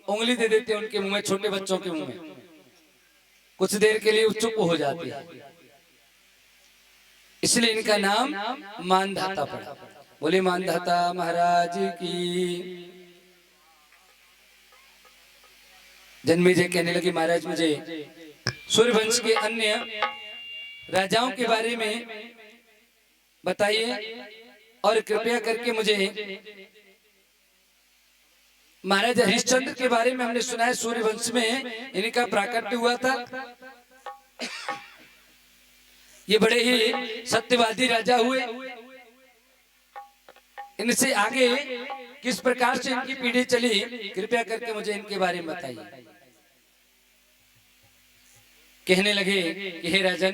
उंगली दे देते हैं उनके मुंह में, छोटे बच्चों के मुंह में, कुछ देर के लिए चुप हो जाती है, इसलिए इनका नाम मानधाता पड़ा। बोले मानधाता महाराज की। जन्मेजय कहने लगे महाराज मुझे सूर्यवंश के अन्य राजाओं के बारे में बताइए और कृपया करके मुझे महाराज हरिश्चंद्र के बारे में हमने सुना है सूर्यवंश में इनका प्राकट्य हुआ था। ये बड़े ही सत्यवादी राजा हुए। इनसे आगे किस प्रकार से इनकी पीढ़ी चली कृपया करके मुझे इनके बारे में बताइए। कहने लगे कि हे राजन,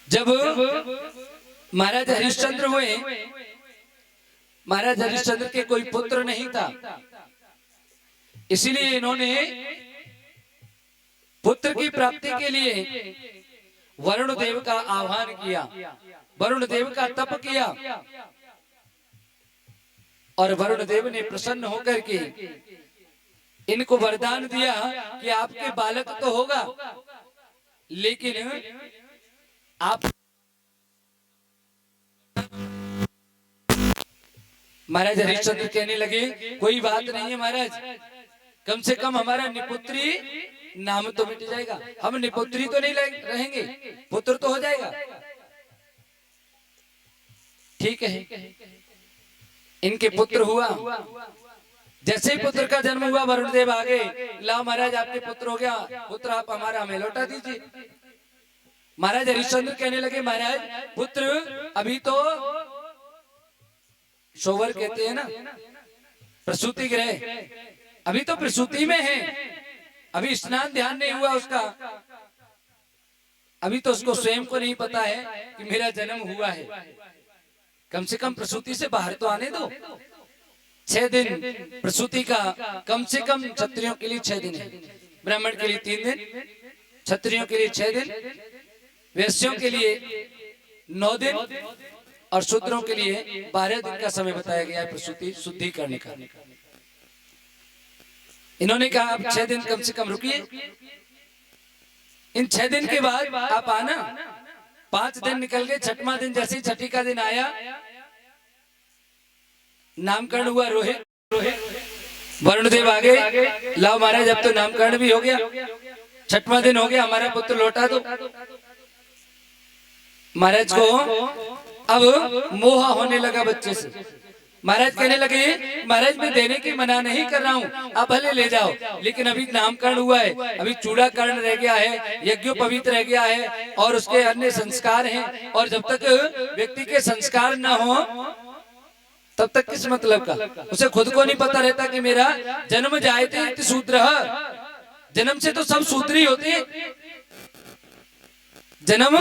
जब महाराज हरिश्चंद्र हुए, महाराज हरिश्चंद्र के कोई पुत्र नहीं था, इसलिए इन्होंने पुत्र की प्राप्ति के लिए वरुण देव का आह्वान किया, वरुण देव का तप किया और वरुण देव ने प्रसन्न होकर के इनको वरदान दिया कि आपके बालक तो होगा, लेकिन आप महाराज हरिश्चंद्र कहने लगे कोई बात नहीं है महाराज, कम से कम हमारा निपुत्री नाम तो मिट जाएगा, हम निपुत्री तो नहीं रहेंगे, पुत्र तो हो जाएगा। ठीक है, इनके पुत्र हुआ। जैसे ही पुत्र का जन्म हुआ वरुण देव आ गए, लाओ महाराज आपके पुत्र हो गया, पुत्र आप हमारा हमें लौटा दीजिए। महाराज हरिश्चंद्र कहने लगे महाराज पुत्र अभी तो शोवर कहते हैं ना, प्रसूति गृह, अभी तो प्रसूति में है, अभी स्नान ध्यान नहीं हुआ उसका, अभी तो उसको स्वयं को नहीं पता है कि मेरा जन्म हुआ है, कम से कम प्रसूति से बाहर तो आने दो। 6 दिन प्रसूति का कम से कम क्षत्रियों के लिए 6 दिन है, ब्राह्मण के लिए 3 दिन, क्षत्रियों के लिए 6 दिन, वैश्यों के लिए 9 दिन और शूद्रों के लिए 12 दिन का समय बताया गया है प्रसूति शुद्धि करने का। इन्होंने कहा आप 6 दिन कम से कम रुकिए, इन 6 दिन के बाद आप आना। 5 दिन निकल गए, 6वां दिन जैसे ही छठी का दिन आया, नामकरण हुआ रोहित। वरुण देव आ गए, लाओ महाराज अब तो नामकरण भी हो गया, 6वां दिन हो गया, हमारा पुत्र लौटा दो। महाराज को अब मोह होने लगा बच्चे से। महाराज कहने लगे महाराज मैं देने की मना नहीं कर रहा हूँ, आप भले ले जाओ, लेकिन अभी नामकरण हुआ है, अभी चूड़ाकरण रह गया है, यज्ञोपवीत रह गया है और उसके अन्य संस्कार हैं, और जब तक व्यक्ति के संस्कार न हो तब तक किस मतलब का, उसे खुद को नहीं पता रहता कि मेरा जन्म जायते इति शूद्रः, जन्म से तो सब शूद्र ही होते हैं। जन्म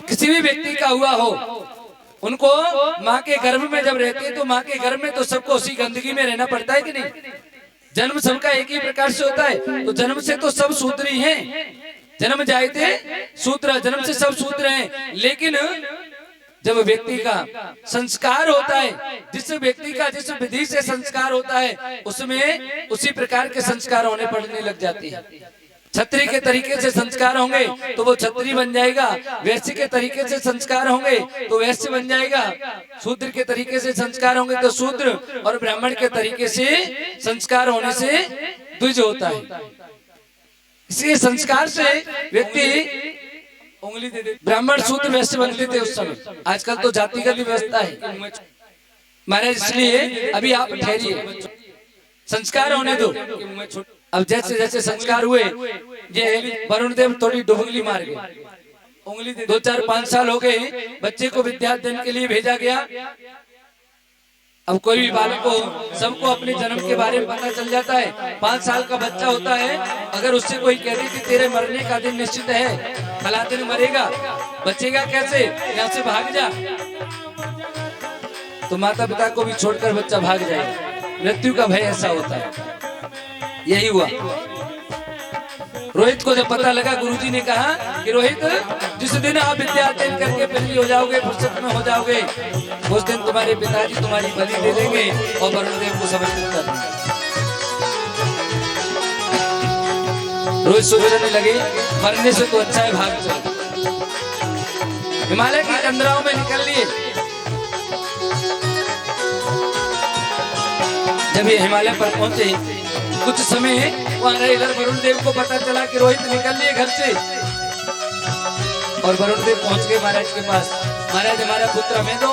किसी भी व्यक्ति का हुआ हो, उनको माँ के गर्भ में जब रहते हैं तो माँ के गर्भ में तो सबको उसी गंदगी में रहना पड़ता है कि नहीं। जन्म सबका एक ही प्रकार से होता है, तो जन्म से तो सब शूद्र ही हैं, जन्म जायते शूद्र, जन्म से सब शूद्र हैं। लेकिन जब व्यक्ति का संस्कार होता है, जिस व्यक्ति का जिस विधि से संस्कार होता है उसमें उसी प्रकार के संस्कार होने पड़ने लग जाती है। क्षत्रिय के तरीके से संस्कार होंगे तो वो क्षत्रिय बन जाएगा, वैश्य के तरीके से संस्कार होंगे तो वैश्य बन जाएगा, शूद्र के तरीके से संस्कार होंगे तो शूद्र, और ब्राह्मण के तरीके से संस्कार होने से द्विज होता है। इसलिए संस्कार से व्यक्ति उंगली दे दे, ब्राह्मण शूद्र वैश्य बनते थे उस समय, आजकल तो जातिगत व्यवस्था है। महाराज इसलिए अभी आप ठहरिए, संस्कार होने दो। अब जैसे जैसे संस्कार हुए, ये वरुण देव थोड़ी डुबुगली मार गए, उंगली 2, 4, 5 साल हो गए, बच्चे को विद्याध्ययन के लिए भेजा गया। अब कोई भी बालक को सबको अपने जन्म के बारे में पता चल जाता है। 5 साल का बच्चा होता है, अगर उससे कोई कह दे कि तेरे मरने का दिन निश्चित है, फला दिन मरेगा, बचेगा कैसे, यहाँ से भाग जा, तो माता पिता को भी छोड़कर बच्चा भाग जाएगा। मृत्यु का भय ऐसा होता है। यही हुआ। रोहित को जब पता लगा, गुरुजी ने कहा कि रोहित, जिस दिन आप विद्या अध्ययन करके बिजली हो जाओगे, फुर्सत में हो जाओगे, उस दिन तुम्हारे पिताजी तुम्हारी बलि दे देंगे और वरुण देव को समर्पित कर देंगे। रोहित सोचने लगे, मरने से तो अच्छा है भाग चलो। हिमालय की कंदराओं में निकल लिए। जब ये हिमालय पर पहुंचे, कुछ समय वहां रहे, इधर वरुण देव को पता चला कि रोहित निकल लिए घर से, और वरुण देव पहुंच गए महाराज के पास। महाराज, हमारा पुत्र हमें दो।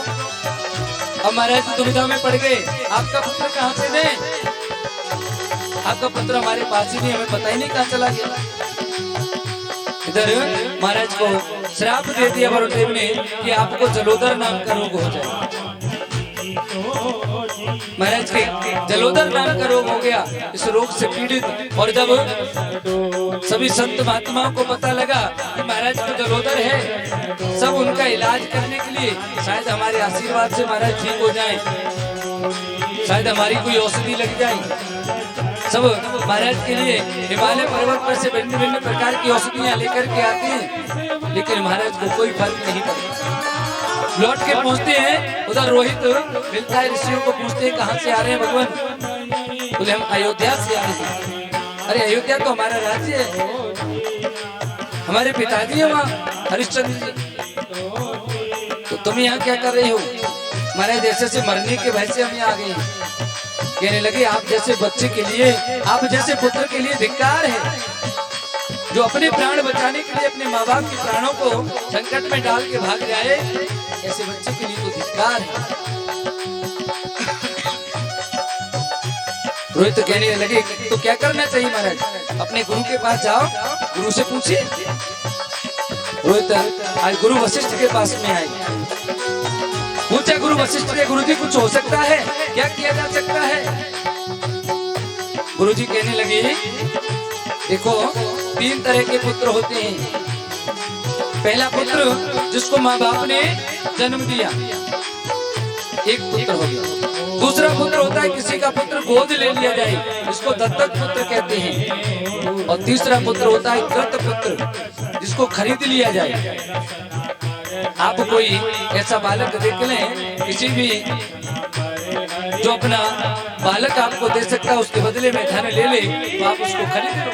अब महाराज दुविधा में पड़ गए, आपका पुत्र कहाँ से दें? आपका पुत्र हमारे पास ही नहीं, हमें पता ही नहीं कहाँ चला गया। इधर महाराज को श्राप दे दिया वरुण देव ने कि आपको जलोदर नाम का रोग हो जाए। महाराज के जलोदर नाम का रोग हो गया, इस रोग से पीड़ित। और जब सभी संत महात्माओं को पता लगा कि महाराज को जलोदर है, सब उनका इलाज करने के लिए, शायद हमारे आशीर्वाद से महाराज ठीक हो जाएं, शायद हमारी कोई औषधि लग जाए, सब महाराज के लिए हिमालय पर्वत पर से भिन्न भिन्न प्रकार की औषधियां लेकर के आते हैं, लेकिन महाराज को कोई फर्क नहीं पड़ता। लौट के पहुंचते हैं, उधर रोहित मिलता है, ऋषियों को पूछते हैं कहाँ से आ रहे हैं भगवान? बोले हम अयोध्या से आ रहे हैं। अरे अयोध्या तो हमारा राज्य है, हमारे पिताजी है वहाँ, हरिश्चंद्र जी। तो तुम यहाँ क्या कर रहे हो? महाराज, जैसे से मरने के भय से हम यहाँ आ गए हैं। कहने लगे, आप जैसे बच्चे के लिए, आप जैसे पुत्र के लिए धिक्कार है, जो अपने प्राण बचाने के लिए अपने माँ बाप के प्राणों को संकट में डाल के भाग जाए, ऐसे बच्चे के लिए तो धिक्कार है। रोहित तो कहने लगे, तो क्या करना चाहिए महाराज? अपने गुरु के पास जाओ, गुरु से पूछिए। रोहित आज गुरु वशिष्ठ के पास में आए, पूछा गुरु वशिष्ठ से, गुरुजी कुछ हो सकता है, क्या किया जा सकता है? गुरुजी कहने लगे, देखो 3 तरह के पुत्र होते हैं। पहला पुत्र जिसको माँ बाप ने जन्म दिया, एक पुत्र हो गया। दूसरा पुत्र होता है किसी का पुत्र गोद ले लिया जाए, इसको दत्तक पुत्र कहते हैं। और तीसरा पुत्र होता है कृत पुत्र, जिसको खरीद लिया जाए। आप कोई ऐसा बालक देख लें, किसी भी जो अपना बालक आपको दे सकता है, उसके बदले में धन ले ले, तो आप उसको खरीद लो,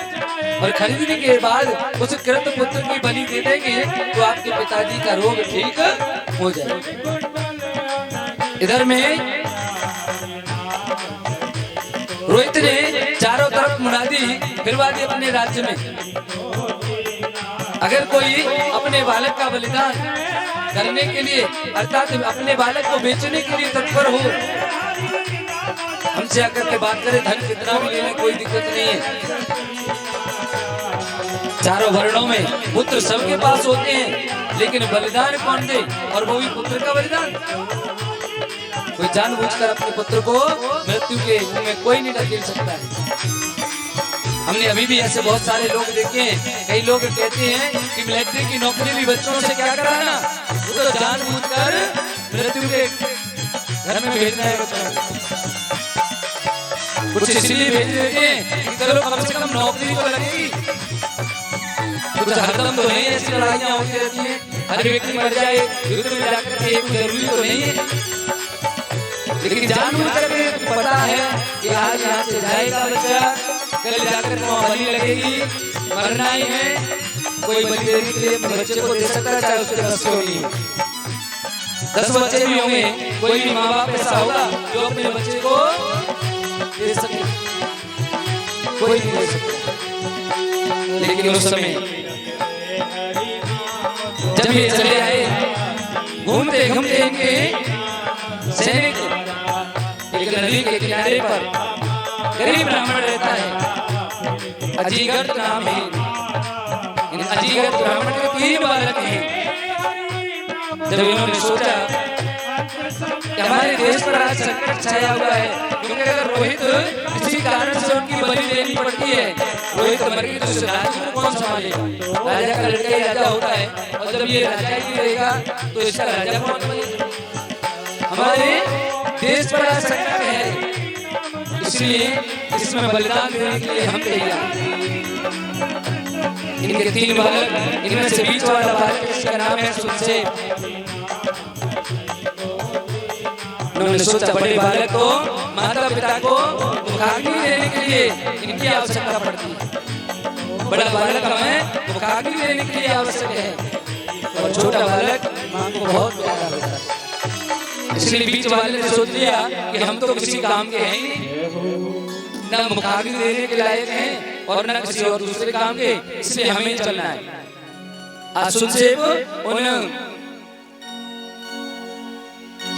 और खरीदने के बाद उस कृत पुत्र की बलि दे देंगे, तो आपके पिताजी का रोग ठीक हो जाएगा। इधर में रोहित ने चारों तरफ मुनादी फिरवा दी अपने राज्य में। अगर कोई अपने बालक का बलिदान करने के लिए, अर्थात अपने बालक को बेचने के लिए तत्पर हो, हमसे आकर के बात करे, धन कितना भी लेने कोई दिक्कत नहीं है। चारों वर्णों में पुत्र सबके पास होते हैं, लेकिन बलिदान कौन दे? और वो भी पुत्र का बलिदान। कोई जानबूझकर अपने पुत्र को मृत्यु के मुंह में कोई नहीं ढकेल सकता है। हमने अभी भी ऐसे बहुत सारे लोग देखे हैं। कई लोग कहते हैं कि मिलिट्री की नौकरी भी बच्चों से क्या कराना, वो तो जानबूझकर मृत्यु के घर में भेजना है बच्चों। कुछ इसलिए भेज देते हैं कि चलो कम से कम नौकरी तो लगेगी। कुछ हरदम तो नहीं ऐसी लड़ाइयाँ होती रहती हैं, हर व्यक्ति मर जाए युद्ध में जाकर के एक जरूरी तो नहीं है, लेकिन जानबूझकर पता है कि आज यहाँ से जाएगा बच्चा, कल जाकर वहाँ बलि लगेगी, मरना ही है। कोई बलि देने के लिए बच्चे को दे सकता है, चाहे उसके 10 क्यों नहीं, 10 बच्चे भी होंगे, कोई भी माँ बाप ऐसा होगा जो अपने बच्चे को दे सके, कोई नहीं दे सकता। लेकिन उस समय जब ये चले आए, घूमते घूमते इनके सैनिक एक नदी के किनारे पर गरीब ब्राह्मण रहता है, अजीगर्त नाम है। इन अजीगर्त ब्राह्मण के 3 बालक हैं। जब इन्होंने सोचा कि हमारे देश पर आज संकट छाया हुआ है, क्योंकि अगर रोहित किसी कारण से उनकी बलि देनी पड़ती है, रोहित मर गई तो इस राज्य को कौन संभालेगा? राजा का लड़का ही राजा होता है, और जब ये राजा ही रहेगा तो इसका राजा कौन बनेगा? हमारे देश पर आज संकट है, इसलिए इसमें बलिदान देने के लिए हम तैयार हैं। इनके 3 बालक, इनमें से बीच वाला बालक इसका नाम है सुनसेन। उन्होंने सोचा बड़े बालक को माता पिता को मुखाग्नि देने के लिए इनकी आवश्यकता पड़ती है। बड़ा बालक हमें मुखाग्नि देने के लिए आवश्यक है और छोटा बालक मां को बहुत प्यारा होता है। इसलिए बीच वाले ने सोच लिया कि हम तो किसी काम के हैं ही नहीं, न मुखाग्नि देने के लायक हैं और न किसी और दूसरे काम के, इसलिए हमें चलना है। आज सुनसेन उन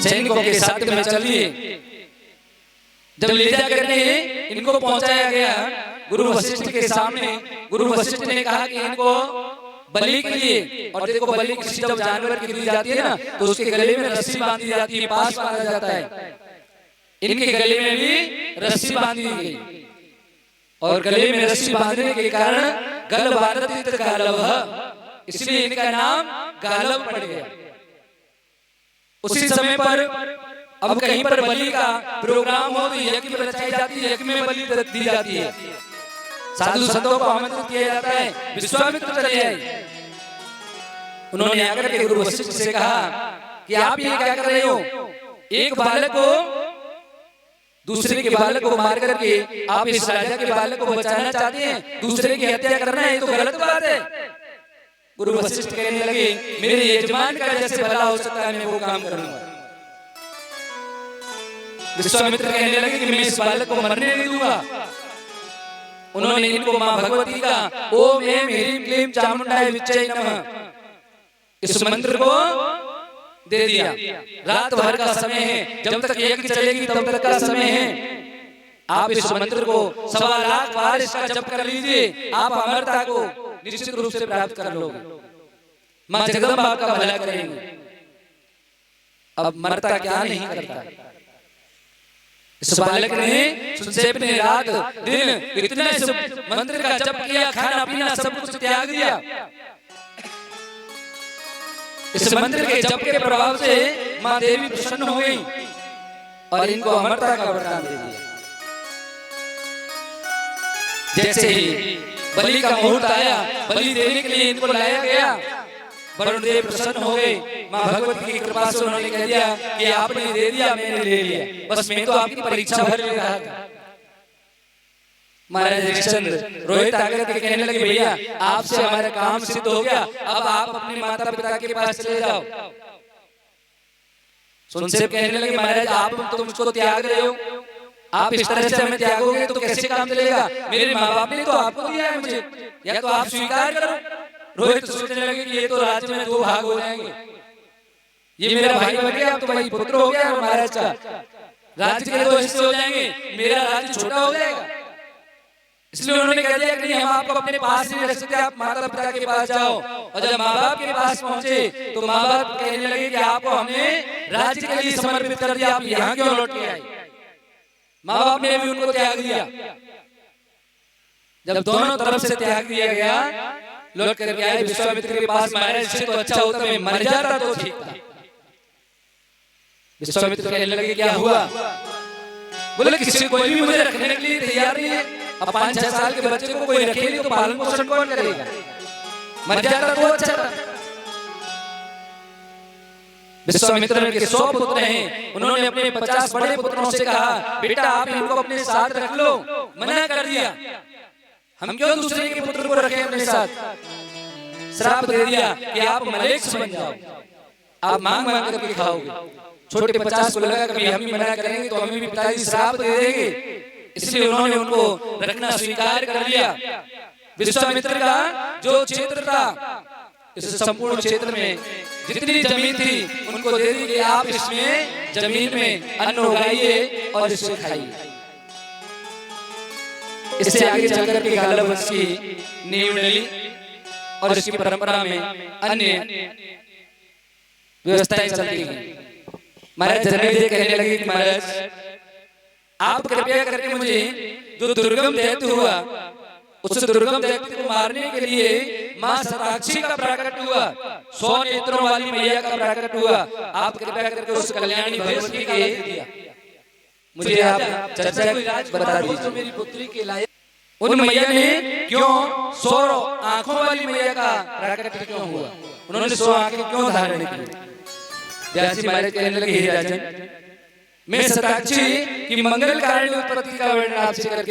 सैनिकों के साथ में चलिए। जब ले जाकर के इनको पहुंचाया गया गुरु वशिष्ठ के सामने, गुरु वशिष्ठ ने कहा कि इनको बलि के लिए, और देखो बलि किसी जब जानवर की दी जाती है ना तो उसके गले में रस्सी बांधी जाती है, पास बांधा जाता है। इनके गले में भी रस्सी बांधी गई और गले में रस्सी बांधने के कारण गल भारत गालव, इसलिए इनका नाम गालव पड़ गया। उसी समय पर अब कहीं पर बलि का प्रोग्राम हो तो यज्ञ रचाई जाती है, यज्ञ में बलि दी जाती है, साधु संतों को आमंत्रित किया जाता है, विश्वामित्र चले आए। उन्होंने आकर के गुरु वशिष्ठ से कहा कि आप ये क्या कर रहे हो, एक बालक को दूसरे के बालक को मार करके आप इस राजा के बालक को बचाना चाहते हैं, दूसरे की हत्या करना है, तो गलत बात है। गुरु वशिष्ठ कहने लगे मेरे यजमान का जैसे भला हो सकता है मैं वो काम करूंगा। विश्वामित्र कहने लगे कि मैं इस बालक को मरने नहीं दूंगा। उन्होंने इनको मां भगवती का ओम ऐं ह्रीं क्लीं चामुंडाय विच्चै नमः इस मंत्र को दे दिया। रात भर का समय है, जब तक यज्ञ चलेगी तब तक का समय है। आप इस मंत्र को 1.25 लाख बार इसका जप कर लीजिए, आप अमरता को निश्चित रूप से प्राप्त कर लोगे। मां जगदम्बा आपका भला करेंगे। अब मरता क्या नहीं करता। इस बालक ने सुनसेन ने रात दिन इतना इस मंत्र का जप किया, खाना पीना सब कुछ त्याग दिया। इस मंत्र के जप के प्रभाव से मां देवी प्रसन्न हो गई और इनको अमरता का वरदान दे दिया। जैसे ही बलि का मुहूर्त आया, बलि देने के लिए इनको लाया गया, वरुण देव प्रसन्न हो गए। मां भगवती की कृपा से उन्होंने कह दिया कि आपने दे दिया, मैंने ले लिया, बस मैं तो आपकी परीक्षा भर ले रहा था। महाराज हरिश्चंद्र रोहित आकर के कहने लगे भैया आपसे हमारा काम सिद्ध हो गया, अब आप अपने माता पिता के पास चले जाओ। सुनसेन कहने लगे महाराज आप तो मुझको त्याग रहे हो, आप इस तरह से हमें त्यागोगे तो कैसे काम चलेगा। मेरे माँ बाप ने तो आपको दिया है मुझे, या तो आप स्वीकार करो। रोहित सोचने लगे कि ये तो राज्य में 2 भाग हो जाएंगे, ये मेरा भाई बन गया, अब तो भाई पुत्र हो गया महाराज का, राज्य के 2 हिस्से हो जाएंगे, मेरा राज्य छोटा हो जाएगा। इसलिए उन्होंने कह दिया कि नहीं हम आपको अपने पास नहीं रख सकते, आप माता पिता के पास जाओ। और जब माँ बाप के पास पहुंचे तो माँ बाप कहने लगे कि आपको हमने राज्य के लिए समर्पित कर दिया, आप यहाँ क्यों लौट के आए। माँ बाप ने भी उनको त्याग दिया। जब दोनों तरफ से त्याग दिया गया, लौट करके आए विश्वामित्र के पास। महाराज से तो अच्छा होता मैं मर जाता तो ठीक था। विश्वामित्र कहने लगे क्या हुआ। बोले किसी कोई भी मुझे रखने के लिए तैयार नहीं है। अब 5-6 साल के बच्चे को कोई रखे नहीं तो पालन पोषण कौन करेगा। मर जाता तो अच्छा था। विश्वामित्र के 100 पुत्र हैं, उन्होंने अपने 50 बड़े पुत्रों से कहा बेटा आप इनको अपने साथ रख लो। मना कर दिया, हम क्यों दूसरे के पुत्र को रखें अपने साथ। श्राप दे दिया कि आप मलेच्छ बन जाओ, आप मांग मांग करके खाओगे। छोटे 50 को लगा कभी हम ही मना करेंगे तो हमें भी पिताजी श्राप दे देंगे, इसलिए उन्होंने उनको रखना स्वीकार कर लिया। विश्वामित्र का जो क्षेत्र था, इस संपूर्ण क्षेत्र में जितनी जमीन थी उनको दे दी कि आप इसमें जमीन में अन्न उगाइए और इसे खाइए। इससे आगे चलकर के गालव वंश की नींव डली और इसकी परंपरा में अन्य व्यवस्थाएं चलती गई। महाराज जन्मेजय कहने लगे कि महाराज आप कृपया करके मुझे जो दुर्गम दैत्य हुआ, उस दुर्गम दैत्य को मारने के लिए मां शताक्षी का प्राकट हुआ, 100 नेत्रों वाली मैया का प्राकट हुआ। आप कृपया करके उस कल्याणी भगवती के मुझे आप चर्चा बता दीजिए। मेरी पुत्री के लायक उन मैया ने क्यों 100 आंखों वाली मैया का प्राकट्य क्यों हुआ, उन्होंने 100 आंखें क्यों धारण की। व्यास जी महाराज कहने लगे, हे राजन, मैं शताक्षी की मंगल कारण उत्पत्ति का वर्णन आपसे करके